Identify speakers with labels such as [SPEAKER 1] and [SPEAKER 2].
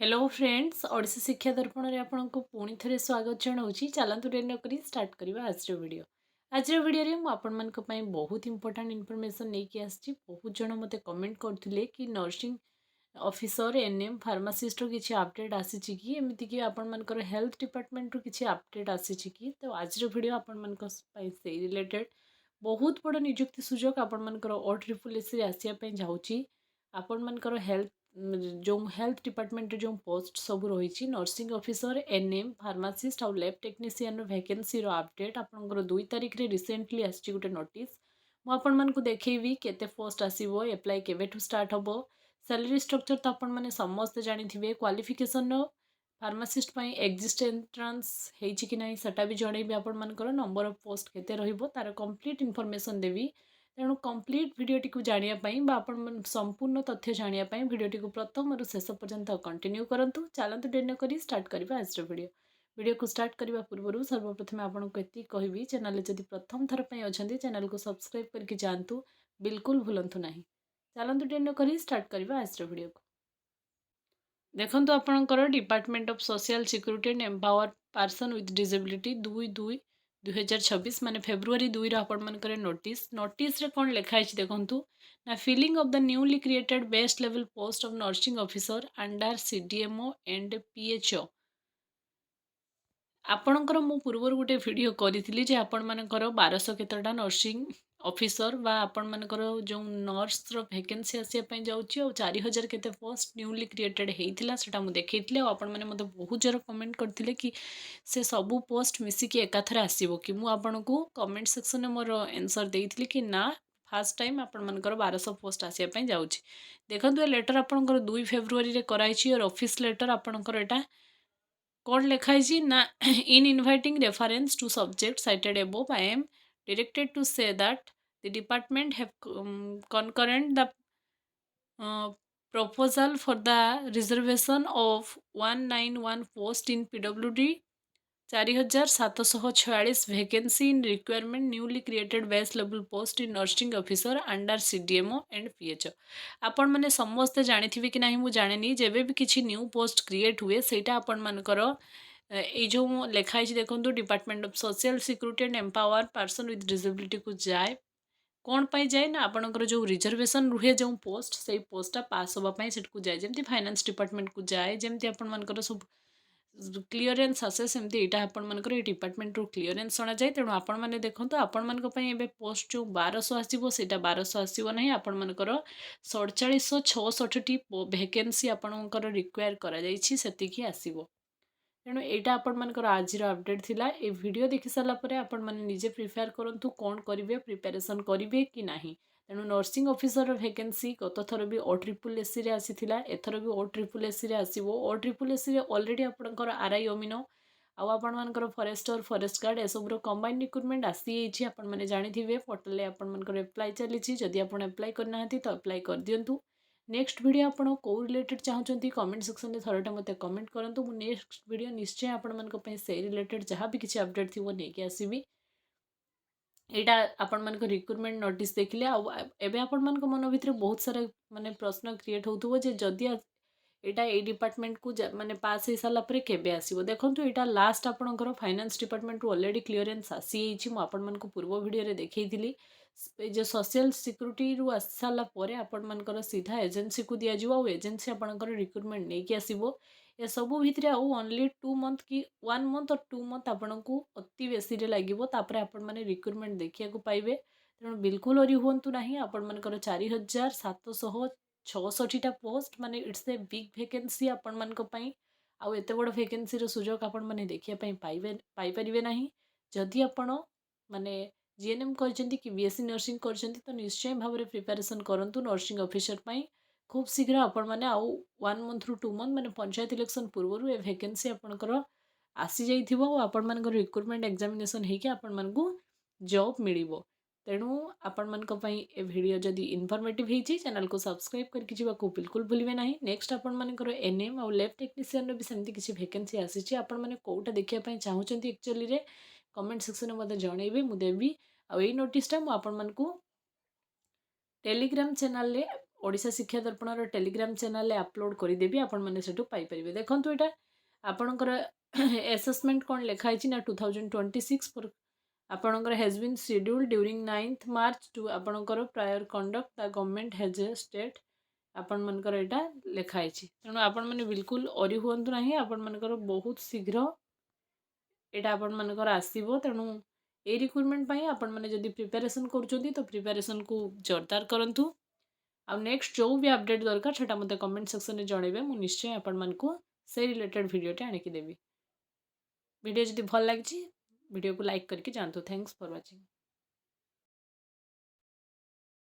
[SPEAKER 1] Hello friends Odisha शिक्षा दर्पण रे आपनको पुणी थे स्वागत जनाऊँगी। चलतु डेरी नक स्टार्ट करवा आज वीडियो। आज वीडियो में आपण मानक पई बहुत इंपोर्टेंट इनफॉरमेशन लेके आछि। बहुत जन मते कमेंट करथिले कि नर्सिंग ऑफिसर एनएम फार्मासिस्ट रो किछि अपडेट आसी कि एमिति कि आपण मानकर हेल्थ डिपार्टमेंट रो किछि अपडेट आसी कि तो आज वीडियो आपण मानक पई से रिलेटेड बहुत बड़ नियुक्ति सुजोग आपण मानकर O-SSS रे आसिया पई जाउछि। आपण मानकर हेल्थ जो हेल्थ डिपार्टमेंट जो पोस्ट सब रही नर्सिंग ऑफिसर एनएम फार्मासिस्ट आउ लैब टेक्नीशियन वैकेंसी अपडेट आपंकर 2 तारिख रे रिसेंटली आसी गोटे नोटिस मुझे देखी केते पोस्ट आसो एप्लाई केवेठू स्टार्ट हम सैलरी स्ट्रक्चर तो आपण मैंने समस्ते जानी क्वालिफिकेशन फार्मासिस्ट पाई एग्जिस्ट एंट्रांस होती कि नहीं सेटा भी जनइबी आपण मानकर नंबर ऑफ पोस्ट केते रहिबो तार कंप्लीट इनफॉरमेशन देवी। तेणु कंप्लीट भिडियोटी को जानापी आपण संपूर्ण तथ्य जानापी भिडियोटी को प्रथम रु शेष पर्यंत कंटिन्यू करूँ। चलतु डेरी नक स्टार्ट करवा आज वीडियो को स्टार्ट करने पूर्व सर्वप्रथम आपको ये कहबी चैनल जदि प्रथम थर पर अच्छा चैनल को सब्सक्राइब करके जातु बिल्कुल भूलु ना। चलतु डेरी नक स्टार्ट करवा आज वीडियो को। देखो आपणकर department of social security and empower person with disability 2/2/2026 माने फेब्रुआरी 2 आपण मानकर नोटिस रे कौन लिखाई देखूँ ना filling of the newly created best level post of nursing officer under CDMO and PHO. आपणकर मु पूर्व गोटे वीडियो करी जे आपण मानकर 1200 केतटा नर्सिंग ऑफिसर बा आपण मानकर जो नर्स रो वैकेंसी आसिया जाउची और 4000 केते पोस्ट न्यूली क्रिएटेड हेइथिला सेटा मु देखैथिले और आपण माने मते बहुत जर कमेंट करथिले कि से सबू पोस्ट मिसिकी एकाथरे आसीबो कि मु आपनको कमेंट सेक्शन में मोर आंसर देइथिली कि ना फर्स्ट टाइम आपण मानकर 1200 पोस्ट आसिया जाउची। देखंतु ए लेटर आपणकर 2 फेब्रुआरी रे कराइची और ऑफिस लेटर आपणकर एटा कौन लिखाई ना in inviting reference to subject cited above I am directed to say that the department have concurrent the proposal for the reservation of 191 post in PWD 4746 vacancy in requirement newly created base level post in nursing officer under CDMO and PHO। आपण मैंने समस्ते जानी कि नहीं मुझे जाने जेबे भी किसी न्यू पोस्ट क्रिएट हुए सेटा आपण मानकर ये जो लिखाई देखो department of social security and empower person with disability को जाए कौन पाई जाए ना आपणकर जो रिजर्वेशन रुहे जो पोस्ट से पोस्टा पास होगापाई को जाए जमी फाइनेंस डिपार्टमेंट को जाए जमी आपर सब क्लीयरेन्स आसे सेमती यहाँ आपण मानकर ये डिपार्टमेंट रू क्लीयरेन्स अणा जाए। तेणु आपण मैंने देखो आपण मानक पोस्ट जो 1200 आसो से 1200 आसो ना आपण मानकर 4766 वैकेंसी आपणकर रिक्वायर कर आसो। तेणु यहाँ आपण मानकर आज अपडेट थिला ए वीडियो देखि सारापर आपण मैंने निजे प्रिपेयर करूँ कौन करेंगे प्रिपेरेसन करेंगे कि नहीं। तेणु नर्सिंग ऑफिसर वैकेंसी गत थर भी O-SSS आसीथिला एथर भी O-SSS आसीबो। O-SSS रे ऑलरेडी आपणकर आरआई अमीनो आउ आपण मानकर फॉरेस्टर फॉरेस्ट गार्ड ए सब कंबाइंड रिक्रुटमेंट आसी आपण मैंने जानिथिबे पोर्टल आपण मानकर अप्लाई चली जदि आपण अप्लाई करना तो अप्लाई कर दियंतु। नेक्स्ट वीडियो आपण को रिलेटेड चाहते कमेंट सेक्शन में थरटा मत कमेंट करूँ मु नेक्स्ट वीडियो निश्चय आपण से रिलेटेड जहाँ भी किसी अपडेट थी नहीं आसबि। यहाँ आपण मान रिक्रुटमेंट नोटिस देखिले आबे आपण मान मन भितर बहुत सारा माने प्रश्न क्रिएट होतुबो जे जदि यहाँ ये डिपार्टमेंट को माने पास हो सारा पर केबे आसीबो। देखंतु यहाँ लास्ट आपणकर फाइनेंस डिपार्टमेंट ऑलरेडी क्लीयरेंस आसी आपण मान पूर्व वीडियो रे देखैथिली जो सोशल सिक्यूरिटी रु आसी सारा पर आपण मानकर सीधा एजेंसी को दिया जिवो आ एजेंसी आपणकर रिक्रुटमेंट नहीं कि आसीबो। ए सबू भितर आउ ओनली 2 मंथ कि 1 मंथ और 2 मंथ आपन को अति बेसी रे लागिवो तापर आपण माने रिक्रुटमेंट देखिया को पाइबे। तेणु बिल्कुल ओरी हुंतु नाही आपण मानकर 4766 टा पोस्ट माने इट्स ए बिग वैकेंसी आपण मानक पई आउ एते बड़ वैकेंसी रो सुजोग आपण माने देखिया पई पाई परिबे नाही। जदि आपण माने जीएनएम करछंती कि बीएससी नर्सिंग करछंती तो निश्चय भाव प्रिपरेशन करंतु नर्सिंग ऑफिसर पई खूब शीघ्र आपण मैंने आउ 1 मंथ रु 2 मंथ मैंने पंचायत इलेक्शन पूर्व ए वैकेंसी आपणकर आसी जाइथिबो आपण मानकर रिक्रुटमेंट एग्जामिनेशन हेकि आपण मानकु जॉब मिलिबो। तेणु आपण मानक पई ए वीडियो जदि इन्फॉर्मेटिव हेछि चैनल को सब्सक्राइब करके जिबाको बिल्कुल भूलिबे नाही। नेक्स्ट आपण मानकर एनएम और लैब टेक्नीशियन रो भी सेमती किछि वैकेंसी आसीछि आपण माने कोउटा देखिया पई चाहुचंती एक्चुअली रे कमेंट सेक्शन में मते जणैबे मु देबी आ एई नोटिसटा मु आपण मानकु टेलीग्राम चैनल रे ओडिशा शिक्षा दर्पणर टेलीग्राम चैनल अपलोड करदेवी आपण मैंने से पाइपर देखो यहाँ आपणकर एसेसमेंट कौन लिखाई ना 2026 फॉर आपणकर has been scheduled during 9th March to आपणकर prior conduct the government has state आपण मनकर एटा लिखाई तेणु आपण मैंने बिल्कुल अरी हूँ ना आपण मनकर बहुत शीघ्र यहाँ आपण मनकर आसो तेणु ये रिक्रुटमेंट आपण मैंने जदि प्रिपेरेसन कर तो प्रिपेरेसन को जोरदार करूँ आ नेक्स्ट जो भी अपडेट दरकार से मत कमेंट सेक्शन में जनइबे मुझे निश्चय आपण मानक से रिलेटेड वीडियोटे आणिकी देवी वीडियो जदि भल लगी वीडियो को लाइक करके जातु थैंक्स फॉर वाचिंग।